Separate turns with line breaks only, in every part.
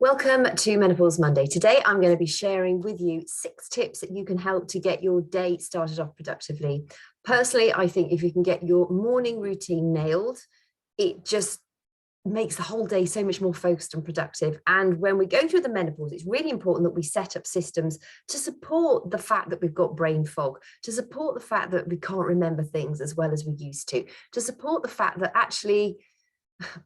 Welcome to Menopause Monday. Today, I'm going to be sharing with you 6 tips that you can help to get your day started off productively. Personally, I think if you can get your morning routine nailed, it just makes the whole day so much more focused and productive. And when we go through the menopause, it's really important that we set up systems to support the fact that we've got brain fog, to support the fact that we can't remember things as well as we used to support the fact that actually,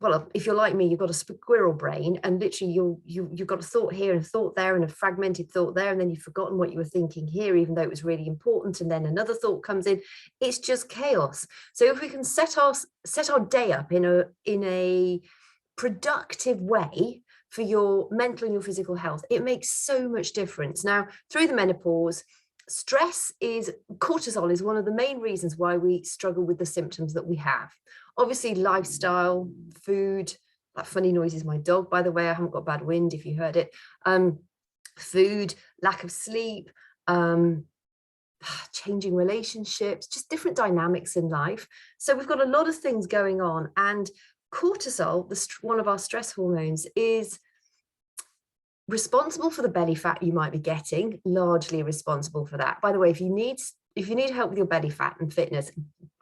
well, if you're like me, you've got a squirrel brain, and literally you've got a thought here and a thought there and a fragmented thought there, and then you've forgotten what you were thinking here, even though it was really important, and then another thought comes in. It's just chaos. So if we can set our day up in a productive way for your mental and your physical health, it makes so much difference. Now, through the menopause, cortisol is one of the main reasons why we struggle with the symptoms that we have. Obviously, lifestyle, food, that funny noise is my dog, by the way. I haven't got bad wind if you heard it. Food, lack of sleep, changing relationships, just different dynamics in life. So we've got a lot of things going on, and cortisol, one of our stress hormones, is responsible for the belly fat you might be getting, largely responsible for that. By the way, if you need help with your belly fat and fitness,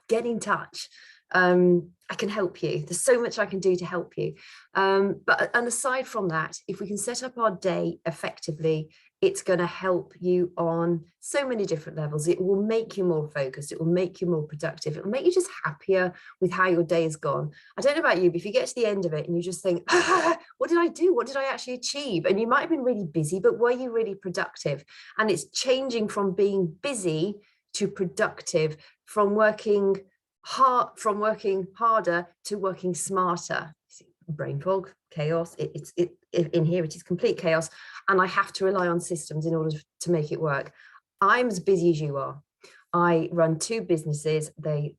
get in touch. I can help you. There's so much I can do to help you. And aside from that, if we can set up our day effectively, it's going to help you on so many different levels. It will make you more focused. It will make you more productive. It will make you just happier with how your day has gone. I don't know about you, but if you get to the end of it and you just think, what did I do? What did I actually achieve? And you might have been really busy, but were you really productive? And it's changing from being busy to productive, from working harder to working smarter. Brain fog, chaos. In here it is complete chaos, and I have to rely on systems in order to make it work. I'm as busy as you are. I run two businesses. They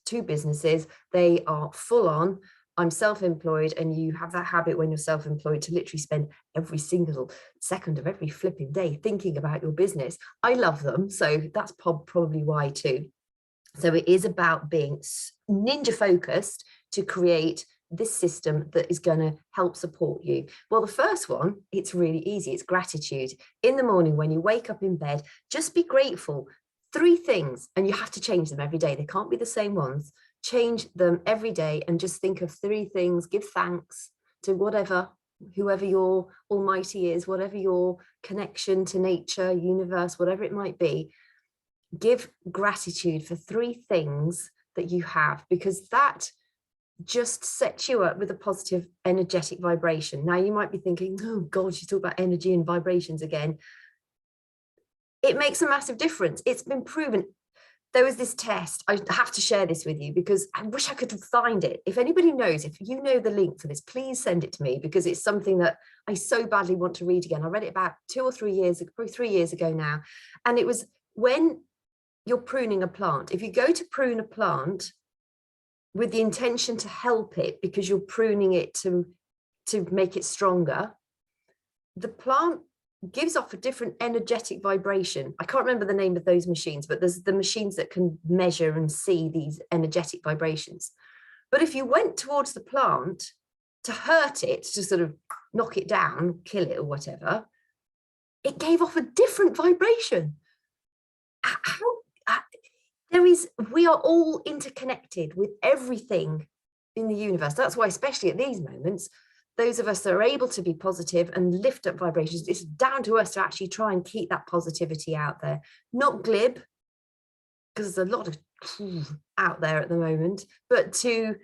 are full on. I'm self-employed, and you have that habit when you're self-employed to literally spend every single second of every flipping day thinking about your business. I love them, so that's probably why too. So it is about being ninja focused to create this system that is going to help support you. Well, the first one, it's really easy. It's gratitude. In the morning, when you wake up in bed, just be grateful. 3 things, and you have to change them every day. They can't be the same ones. Change them every day and just think of 3 things. Give thanks to whoever your almighty is, whatever your connection to nature, universe, whatever it might be. Give gratitude for 3 things that you have, because that just sets you up with a positive energetic vibration. Now you might be thinking, oh God, she's talking about energy and vibrations again. It makes a massive difference. It's been proven. There was this test. I have to share this with you because I wish I could find it. If anybody knows, if you know the link for this, please send it to me, because it's something that I so badly want to read again. I read it about 2 or 3 years ago, probably 3 years ago now. And it was when you're pruning a plant. If you go to prune a plant with the intention to help it, because you're pruning it to make it stronger, the plant gives off a different energetic vibration. I can't remember the name of those machines, but there's the machines that can measure and see these energetic vibrations. But if you went towards the plant to hurt it, to sort of knock it down, kill it or whatever, it gave off a different vibration. We are all interconnected with everything in the universe. That's why, especially at these moments, those of us that are able to be positive and lift up vibrations, it's down to us to actually try and keep that positivity out there. Not glib, because there's a lot of out there at the moment, but to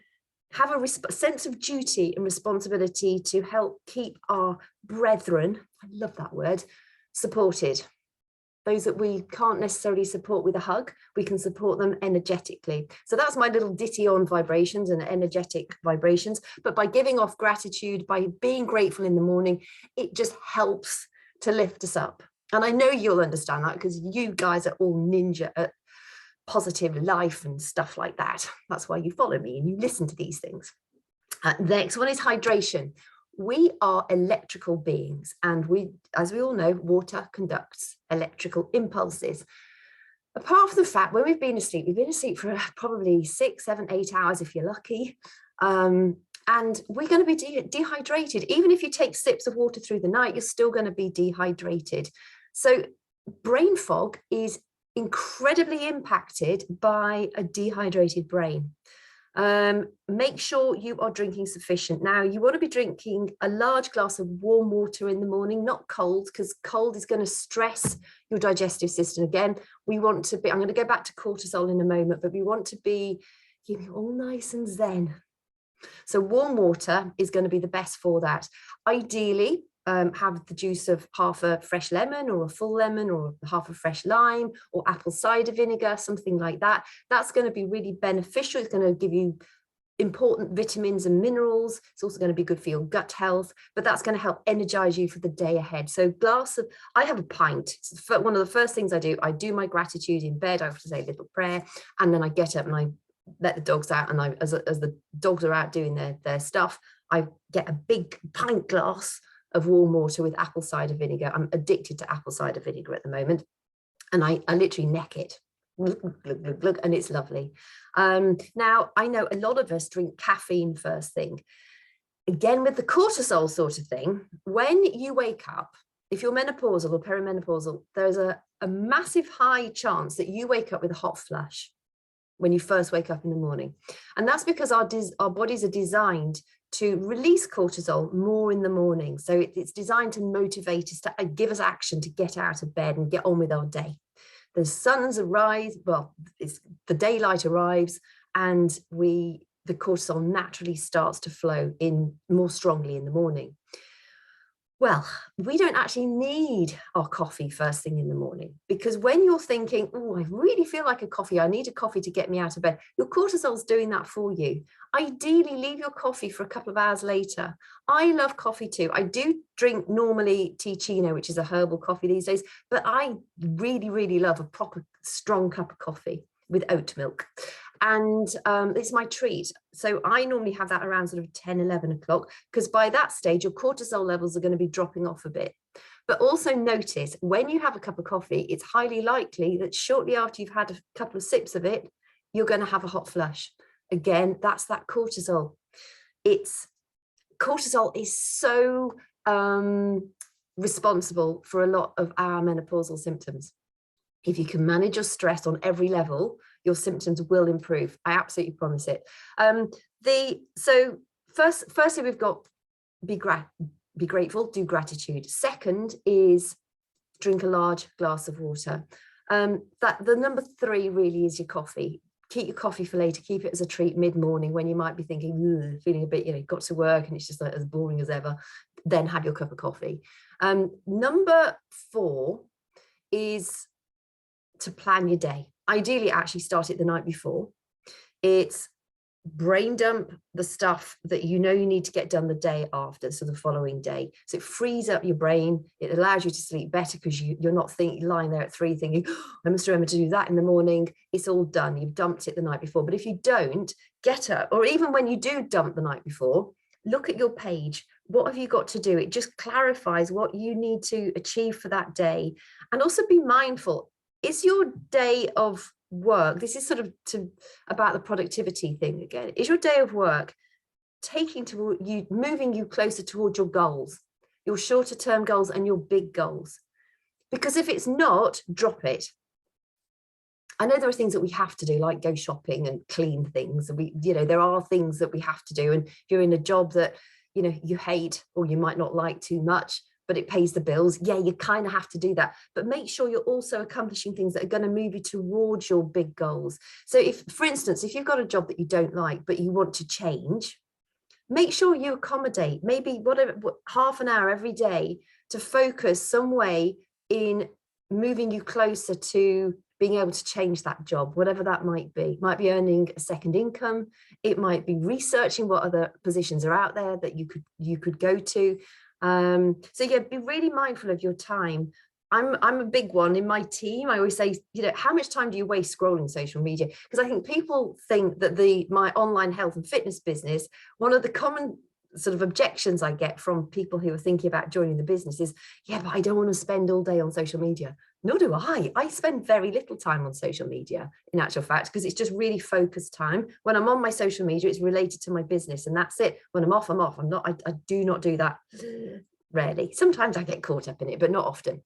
have a sense of duty and responsibility to help keep our brethren, I love that word, supported. Those that we can't necessarily support with a hug, we can support them energetically. So that's my little ditty on vibrations and energetic vibrations. But by giving off gratitude, by being grateful in the morning, it just helps to lift us up. And I know you'll understand that, because you guys are all ninja at positive life and stuff like that. That's why you follow me and you listen to these things. The next one is hydration. We are electrical beings, and as we all know, water conducts electrical impulses. Apart from the fact, when we've been asleep for probably 6, 7, 8 hours if you're lucky. And we're going to be dehydrated. Even if you take sips of water through the night, you're still going to be dehydrated. So brain fog is incredibly impacted by a dehydrated brain. Make sure you are drinking sufficient. Now, you want to be drinking a large glass of warm water in the morning, not cold, because cold is going to stress your digestive system. Again, we want to be, I'm going to go back to cortisol in a moment, but we want to be keeping all nice and zen. So warm water is going to be the best for that. Ideally, have the juice of half a fresh lemon or a full lemon or half a fresh lime or apple cider vinegar, something like that. That's going to be really beneficial. It's going to give you important vitamins and minerals. It's also going to be good for your gut health, but that's going to help energize you for the day ahead. So I have a pint. It's one of the first things I do my gratitude in bed. I have to say a little prayer, and then I get up and I let the dogs out, and as the dogs are out doing their stuff, I get a big pint glass of warm water with apple cider vinegar. I'm addicted to apple cider vinegar at the moment, and I literally neck it, glug, glug, glug, glug, and it's lovely. Now, I know a lot of us drink caffeine first thing. Again, with the cortisol sort of thing, when you wake up, if you're menopausal or perimenopausal, there's a massive high chance that you wake up with a hot flush when you first wake up in the morning. And that's because our bodies are designed to release cortisol more in the morning. So it's designed to motivate us, to give us action to get out of bed and get on with our day. The sun's arise, well, the daylight arrives, and the cortisol naturally starts to flow in more strongly in the morning. Well, we don't actually need our coffee first thing in the morning, because when you're thinking, oh, I really feel like a coffee, I need a coffee to get me out of bed, your cortisol's doing that for you. Ideally, leave your coffee for a couple of hours later. I love coffee too. I do drink normally teachino, which is a herbal coffee these days, but I really, really love a proper strong cup of coffee with oat milk. And it's my treat. So I normally have that around sort of 10, 11 o'clock, because by that stage, your cortisol levels are going to be dropping off a bit. But also notice, when you have a cup of coffee, it's highly likely that shortly after you've had a couple of sips of it, you're going to have a hot flush. Again, that's that cortisol. Cortisol is so responsible for a lot of our menopausal symptoms. If you can manage your stress on every level, your symptoms will improve. I absolutely promise it. So firstly, we've got be grateful, do gratitude. Second is drink a large glass of water. The number 3 really is your coffee. Keep your coffee for later. Keep it as a treat mid-morning when you might be thinking, feeling a bit, got to work and it's just like as boring as ever. Then have your cup of coffee. Number 4 is to plan your day. Ideally, actually start it the night before. It's brain dump the stuff that you need to get done the day after, so the following day. So it frees up your brain. It allows you to sleep better because you're not lying there at 3 thinking, I must remember to do that in the morning. It's all done. You've dumped it the night before. But if you don't, get up, or even when you do dump the night before, look at your page. What have you got to do? It just clarifies what you need to achieve for that day. And also be mindful. Is your day of work, this is sort of about the productivity thing again, is your day of work moving you closer towards your goals, your shorter term goals and your big goals? Because if it's not, drop it. I know there are things that we have to do, like go shopping and clean things. There are things that we have to do. And if you're in a job that, you hate or you might not like too much, but it pays the bills, yeah, you kind of have to do that. But make sure you're also accomplishing things that are going to move you towards your big goals. So for instance, if you've got a job that you don't like, but you want to change, make sure you accommodate maybe half an hour every day to focus some way in moving you closer to being able to change that job, whatever that might be. It might be earning a second income. It might be researching what other positions are out there that you could go to. So yeah, be really mindful of your time. I'm a big one in my team. I always say, how much time do you waste scrolling social media? Because I think people think that my online health and fitness business, one of the common sort of objections I get from people who are thinking about joining the business is, yeah, but I don't want to spend all day on social media. Nor do I. I spend very little time on social media, in actual fact, because it's just really focused time. When I'm on my social media, it's related to my business, and that's it. When I'm off, I'm off. I do not do that rarely. Sometimes I get caught up in it, but not often.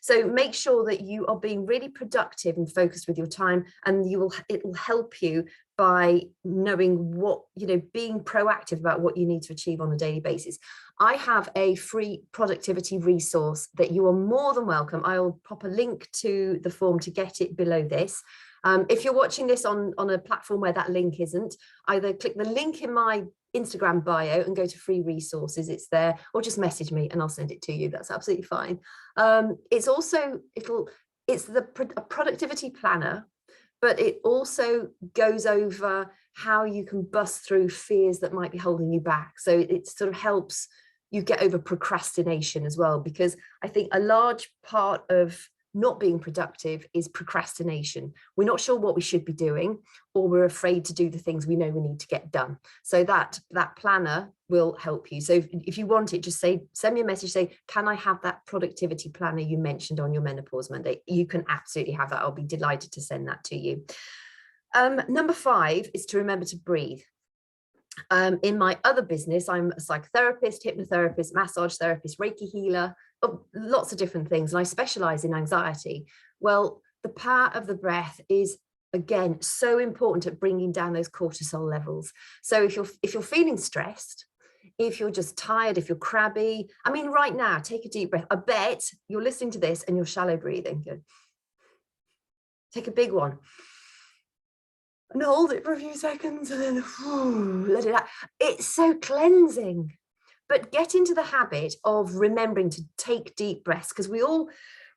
So make sure that you are being really productive and focused with your time, and it will help you by knowing what, being proactive about what you need to achieve on a daily basis. I have a free productivity resource that you are more than welcome. I'll pop a link to the form to get it below this. If you're watching this on a platform where that link isn't, either click the link in my Instagram bio and go to free resources, it's there, or just message me and I'll send it to you. That's absolutely fine. It's also, it's a productivity planner, but it also goes over how you can bust through fears that might be holding you back. So it sort of helps you get over procrastination as well, because I think a large part of not being productive is procrastination. We're not sure what we should be doing, or we're afraid to do the things we know we need to get done. So that planner will help you. So if you want it, just send me a message, say, can I have that productivity planner you mentioned on your Menopause Monday? You can absolutely have that. I'll be delighted to send that to you. Number 5 is to remember to breathe. In my other business, I'm a psychotherapist, hypnotherapist, massage therapist, Reiki healer, lots of different things, and I specialize in anxiety. Well, the power of the breath is, again, so important at bringing down those cortisol levels. So if you're feeling stressed, if you're just tired, if you're crabby, I mean, right now, take a deep breath. I bet you're listening to this and you're shallow breathing. Good. Take a big one. And hold it for a few seconds and then let it out. It's so cleansing. But get into the habit of remembering to take deep breaths, because we're all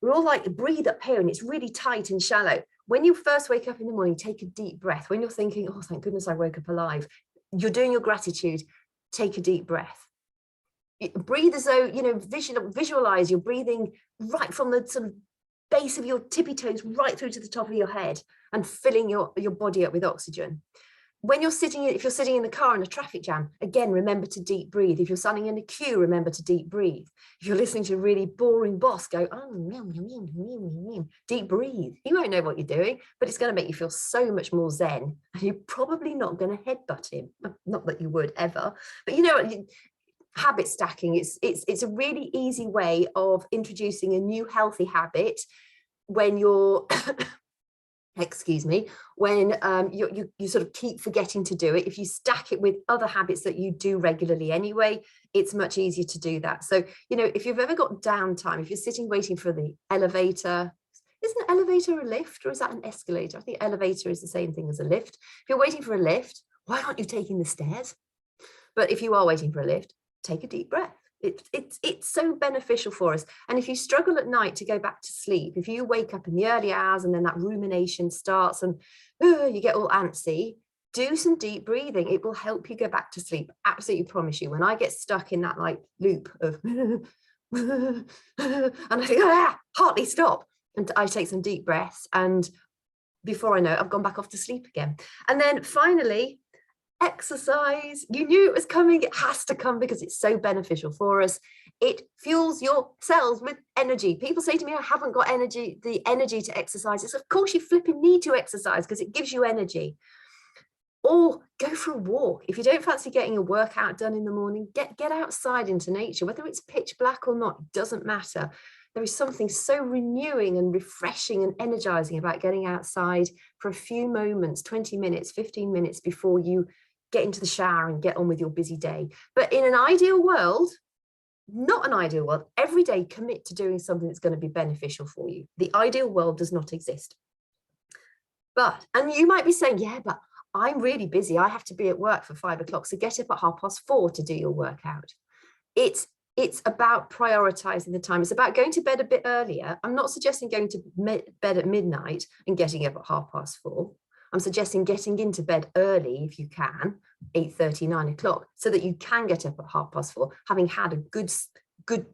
like breathe up here and it's really tight and shallow. When you first wake up in the morning, take a deep breath. When you're thinking, oh, thank goodness I woke up alive, you're doing your gratitude, take a deep breath. Breathe as though, visualize you're breathing right from the sort of base of your tippy toes right through to the top of your head and filling your body up with oxygen. When if you're sitting in the car in a traffic jam, again, remember to deep breathe. If you're standing in a queue, remember to deep breathe. If you're listening to a really boring boss, go, deep breathe. You won't know what you're doing, but it's going to make you feel so much more zen. And you're probably not going to headbutt him. Not that you would ever, but habit stacking, it's a really easy way of introducing a new healthy habit when you're excuse me, when you sort of keep forgetting to do it. If you stack it with other habits that you do regularly anyway, it's much easier to do that. So, if you've ever got downtime, if you're sitting waiting for the elevator, isn't an elevator a lift or is that an escalator? I think elevator is the same thing as a lift. If you're waiting for a lift, why aren't you taking the stairs? But if you are waiting for a lift, take a deep breath. It's so beneficial for us. And if you struggle at night to go back to sleep, if you wake up in the early hours and then that rumination starts and you get all antsy, do some deep breathing. It will help you go back to sleep. Absolutely promise you. When I get stuck in that loop of and I think, hardly stop, and I take some deep breaths, and before I know it, I've gone back off to sleep again. And then finally, exercise. You knew it was coming. It has to come because it's so beneficial for us. It fuels your cells with energy. People say to me, I haven't got the energy to exercise. It's of course you flipping need to exercise because it gives you energy. Or go for a walk. If you don't fancy getting a workout done in the morning, get outside into nature. Whether it's pitch black or not, it doesn't matter. There is something so renewing and refreshing and energizing about getting outside for a few moments, 20 minutes, 15 minutes before you get into the shower and get on with your busy day. But in an ideal world, not an ideal world, every day commit to doing something that's going to be beneficial for you. The ideal world does not exist. And you might be saying, yeah, but I'm really busy. I have to be at work for 5 o'clock. So get up at 4:30 to do your workout. It's about prioritizing the time. It's about going to bed a bit earlier. I'm not suggesting going to bed at midnight and getting up at 4:30. I'm suggesting getting into bed early if you can, 8:30, 9 o'clock, so that you can get up at 4:30, having had a good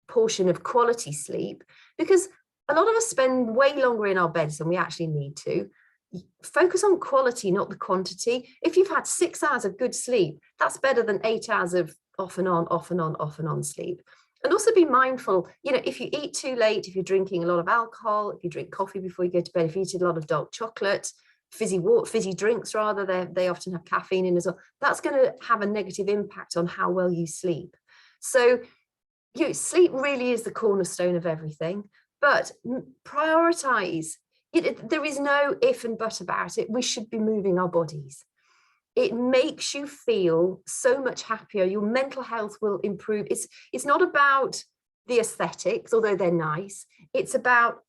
portion of quality sleep, because a lot of us spend way longer in our beds than we actually need to. focus on quality, not the quantity. If you've had 6 hours of good sleep, that's better than 8 hours of off and on, off and on, off and on sleep. And also be mindful, you know, if you eat too late, if you're drinking a lot of alcohol, if you drink coffee before you go to bed, if you eat a lot of dark chocolate, fizzy drinks rather, they often have caffeine in as well, that's going to have a negative impact on how well you sleep. So sleep really is the cornerstone of everything, but prioritize. There is no if and but about it. We should be moving our bodies. It makes you feel so much happier. Your mental health will improve. It's not about the aesthetics, although they're nice. It's about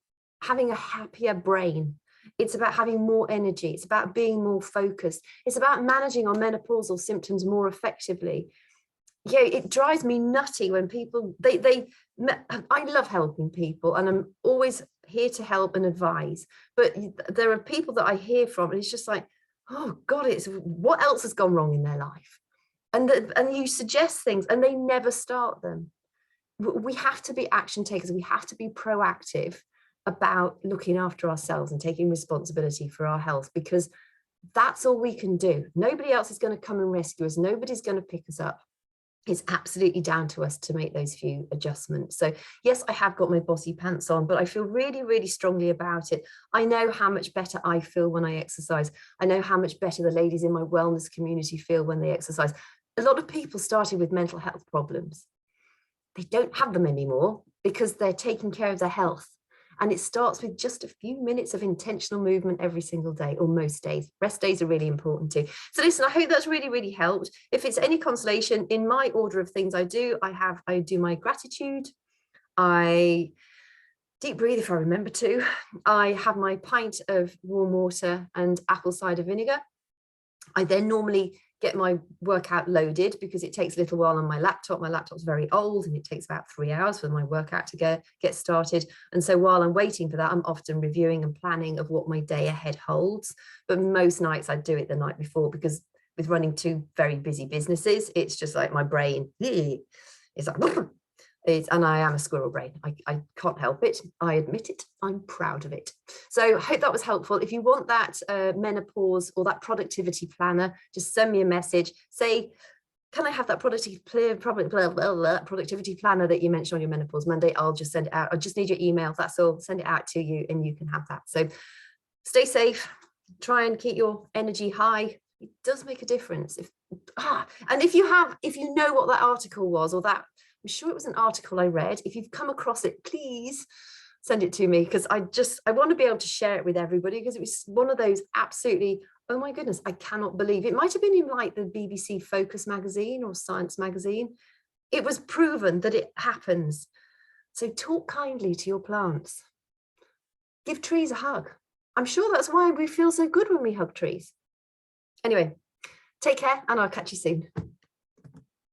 having a happier brain. It's about having more energy. It's about being more focused. It's about managing our menopausal symptoms more effectively. Yeah, it drives me nutty when people, I love helping people, and I'm always here to help and advise. But there are people that I hear from, and it's just like, oh God, it's what else has gone wrong in their life? And you suggest things and they never start them. We have to be action takers. We have to be proactive about looking after ourselves and taking responsibility for our health, because that's all we can do. Nobody else is going to come and rescue us. Nobody's going to pick us up. It's absolutely down to us to make those few adjustments. So yes, I have got my bossy pants on, but I feel really, really strongly about it. I know how much better I feel when I exercise. I know how much better the ladies in my wellness community feel when they exercise. A lot of people started with mental health problems. They don't have them anymore because they're taking care of their health. And it starts with just a few minutes of intentional movement every single day, or most days. Rest days are really important too. So listen, I hope that's really, really helped. If it's any consolation, in my order of things I do my gratitude. I deep breathe if I remember to. I have my pint of warm water and apple cider vinegar. I then normally get my workout loaded because it takes a little while on my laptop. My laptop's very old and it takes about 3 hours for my workout to get started. And so while I'm waiting for that, I'm often reviewing and planning of what my day ahead holds. But most nights I do it the night before, because with running 2 very busy businesses, it's just like my brain is like, and I am a squirrel brain. I can't help it. I admit it. I'm proud of it. So I hope that was helpful. If you want that menopause or that productivity planner, just send me a message. Say, can I have that productivity planner that you mentioned on your Menopause Monday? I'll just send it out. I just need your email. That's all. Send it out to you and you can have that. So stay safe. Try and keep your energy high. It does make a difference. And if you know what that article was, or that, I'm sure it was an article I read. If you've come across it, please send it to me, because I want to be able to share it with everybody, because it was one of those absolutely, oh my goodness, I cannot believe. It might have been in like the BBC Focus magazine or Science magazine. It was proven that it happens. So talk kindly to your plants. Give trees a hug. I'm sure that's why we feel so good when we hug trees. Anyway, take care and I'll catch you soon.